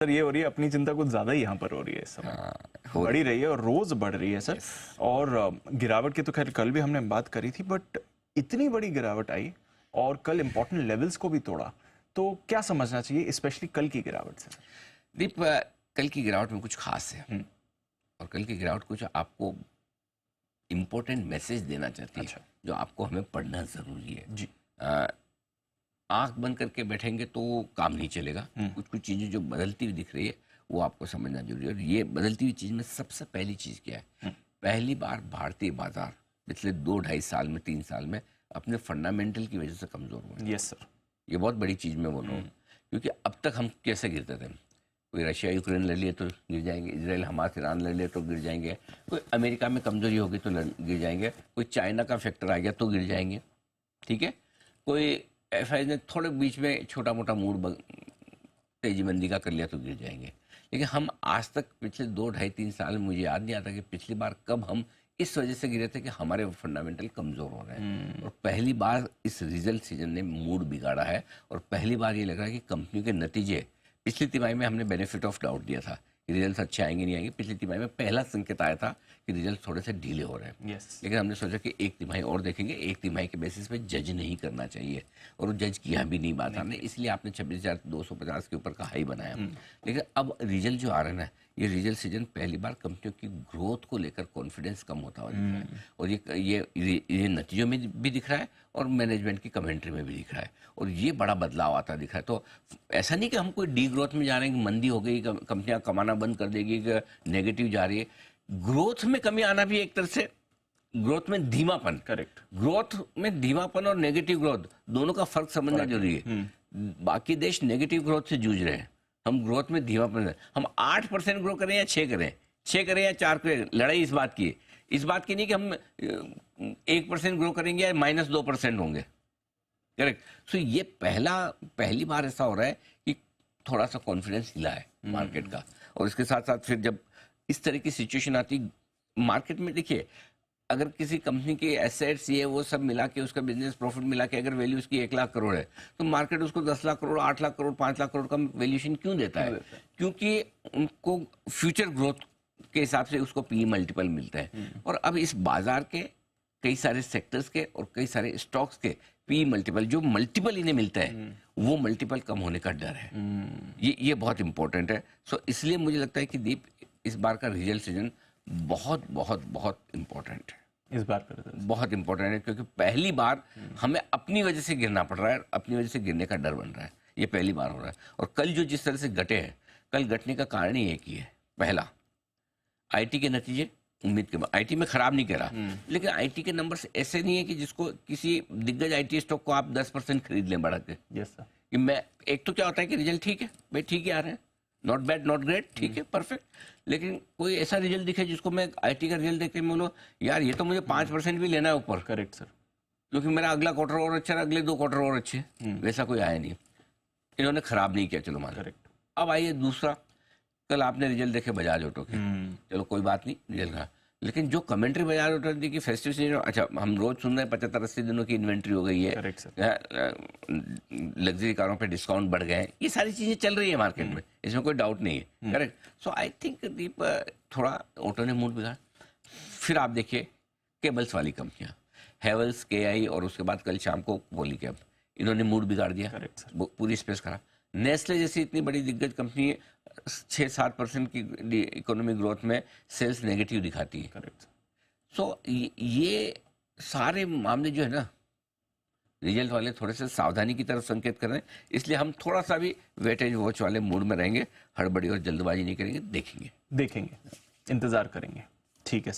Sir ये हो रही है, अपनी चिंता कुछ ज्यादा ही यहाँ पर हो रही है इस समय। बढ़ी रही है और रोज बढ़ रही है सर। और गिरावट की तो खैर कल भी हमने बात करी थी, बट इतनी बड़ी गिरावट आई और कल इंपॉर्टेंट लेवल्स को भी तोड़ा, तो क्या समझना चाहिए स्पेशली कल की गिरावट से? दीप, कल की गिरावट में कुछ खास है और कल की गिरावट कुछ आपको इम्पोर्टेंट मैसेज देना चाहती है, जो आपको हमें पढ़ना जरूरी है जी। आंख बंद करके बैठेंगे तो काम नहीं चलेगा। कुछ कुछ चीजें जो बदलती हुई दिख रही है वो आपको समझना जरूरी है। और ये बदलती हुई चीज में सबसे पहली चीज क्या है? पहली बार भारतीय बाजार पिछले 2-2.5 साल में 3 साल में अपने फंडामेंटल की वजह से कमजोर हुए। यस सर, ये बहुत बड़ी चीज मैं बोल रहा हूँ, क्योंकि अब तक हम कैसे गिरते थे? कोई रशिया यूक्रेन लड़ लिए तो गिर जाएंगे, इसराइल हमास ईरान लड़ लिए तो गिर जाएंगे, कोई अमेरिका में कमजोरी होगी तो गिर जाएंगे, कोई चाइना का फैक्टर आ गया तो गिर जाएंगे, ठीक है। कोई एफआई ने थोड़े बीच में छोटा मोटा मूड तेजी मंदी का कर लिया तो गिर जाएंगे। लेकिन हम आज तक पिछले 2-2.5-3 साल, मुझे याद नहीं आता कि पिछली बार कब हम इस वजह से गिरे थे कि हमारे फंडामेंटल कमजोर हो रहे हैं। और पहली बार इस रिजल्ट सीजन ने मूड बिगाड़ा है और पहली बार ये लग रहा है कि कंपनी के नतीजे, पिछली तिमाही में हमने बेनिफिट ऑफ डाउट दिया था कि रिजल्ट अच्छे आएंगे नहीं आएंगे। पिछली तिमाही में पहला संकेत आया था कि रिजल्ट थोड़े से ढीले हो रहे हैं। लेकिन हमने सोचा कि एक तिमाही और देखेंगे, एक तिमाही के बेसिस पे जज नहीं करना चाहिए, और वो जज किया भी नहीं बात हमने, इसलिए आपने 26,250 के ऊपर का हाई बनाया। लेकिन अब रिजल्ट जो आ रहे हैं ना, ये रिजल्ट सीजन पहली बार कंपनियों की ग्रोथ को लेकर कॉन्फिडेंस कम होता हुआ दिख रहा है, और ये नतीजों में भी दिख रहा है और मैनेजमेंट की कमेंट्री में भी दिख रहा है, और ये बड़ा बदलाव आता दिख रहा है। तो ऐसा नहीं कि हम कोई डी ग्रोथ में जा रहे हैं कि मंदी हो गई, कंपनियां कमाना बंद कर देगी, नेगेटिव जा रही है। ग्रोथ में कमी आना भी एक तरह से ग्रोथ में धीमापन, करेक्ट, ग्रोथ में धीमापन और नेगेटिव ग्रोथ दोनों का फर्क समझना जरूरी है। बाकी देश नेगेटिव ग्रोथ से जूझ रहे हैं, हम ग्रोथ में धीमापन, हम 8% ग्रो करें या 6 करें या 4 करें, लड़ाई इस बात की है। इस बात की नहीं कि हम 1% ग्रो करेंगे या -2% होंगे, करेक्ट। सो ये पहली बार ऐसा हो रहा है कि थोड़ा सा कॉन्फिडेंस हिला है मार्केट का। और इसके साथ साथ फिर जब इस तरह की सिचुएशन आती मार्केट में, देखिए अगर किसी कंपनी के एसेट्स ये वो सब मिला के, उसका बिजनेस प्रॉफिट मिला के अगर वैल्यू उसकी 1 लाख करोड़ है, तो मार्केट उसको 10 लाख करोड़, 8 लाख करोड़, 5 लाख करोड़ का वैल्यूएशन क्यों देता है? क्योंकि उनको फ्यूचर ग्रोथ के हिसाब से उसको पी मल्टीपल मिलता है। और अब इस बाजार के कई सारे सेक्टर्स के और कई सारे स्टॉक्स के पी मल्टीपल, जो मल्टीपल इन्हें मिलता है, वो मल्टीपल कम होने का डर है। ये बहुत इंपॉर्टेंट है। सो इसलिए मुझे लगता है कि दीप, इस बार का रिजल्ट सीजन बहुत बहुत बहुत इंपॉर्टेंट है। इस बार का बहुत इंपॉर्टेंट है, क्योंकि पहली बार हमें अपनी वजह से गिरना पड़ रहा है, अपनी वजह से गिरने का डर बन रहा है। ये पहली बार हो रहा है। और कल जो जिस तरह से घटे हैं, कल घटने का कारण ही एक ही है। पहला, आईटी के नतीजे उम्मीद के बाद, आईटी में खराब नहीं करा, लेकिन आईटी के नंबर्स ऐसे नहीं है कि जिसको किसी दिग्गज आईटी स्टॉक को आप 10% खरीद लें बढ़ा के। Yes sir. कि मैं, एक तो क्या होता है कि रिजल्ट ठीक है भाई, ठीक ही आ रहे हैं, नॉट बैड नॉट ग्रेट, ठीक है, परफेक्ट। लेकिन कोई ऐसा रिजल्ट दिखे जिसको मैं आईटी का रिजल्ट देख के बोलूँ यार ये तो मुझे 5% भी लेना है ऊपर, करेक्ट सर, क्योंकि मेरा अगला क्वार्टर और अच्छा है, अगले 2 क्वार्टर और अच्छे, वैसा कोई आया नहीं। इन्होंने खराब नहीं किया, चलो मान, करेक्ट। अब आइए दूसरा, कल आपने रिजल्ट देखे बजाज ऑटो के, चलो कोई बात नहीं, रिजल्ट का, लेकिन जो कमेंट्री बजाज ऑटो दी कि फेस्टिव सीजन, अच्छा हम रोज सुन रहे हैं 75-80 दिनों की इन्वेंट्री हो गई है, करेक्ट सर, लग्जरी कारों पे डिस्काउंट बढ़ गए हैं, ये सारी चीजें चल रही है मार्केट में, इसमें कोई डाउट नहीं है, करेक्ट। सो आई थिंक दीप, थोड़ा ऑटो ने मूड बिगाड़ा। फिर आप देखिए केबल्स वाली कंपनियां, हेवल्स, KI, और उसके बाद कल शाम को पॉलीकैब, इन्होंने मूड बिगाड़ दिया, करेक्ट सर, पूरी स्पेस खराब। नेस्ले जैसी इतनी बड़ी दिग्गज कंपनी 6-7% की इकोनॉमिक ग्रोथ में सेल्स नेगेटिव दिखाती है, करेक्ट। सो ये सारे मामले जो है ना, रिजल्ट वाले थोड़े से सावधानी की तरफ संकेत कर रहे हैं, इसलिए हम थोड़ा सा भी वेटेज वॉच वाले मूड में रहेंगे, हड़बड़ी और जल्दबाजी नहीं करेंगे, देखेंगे, इंतजार करेंगे। ठीक है सर।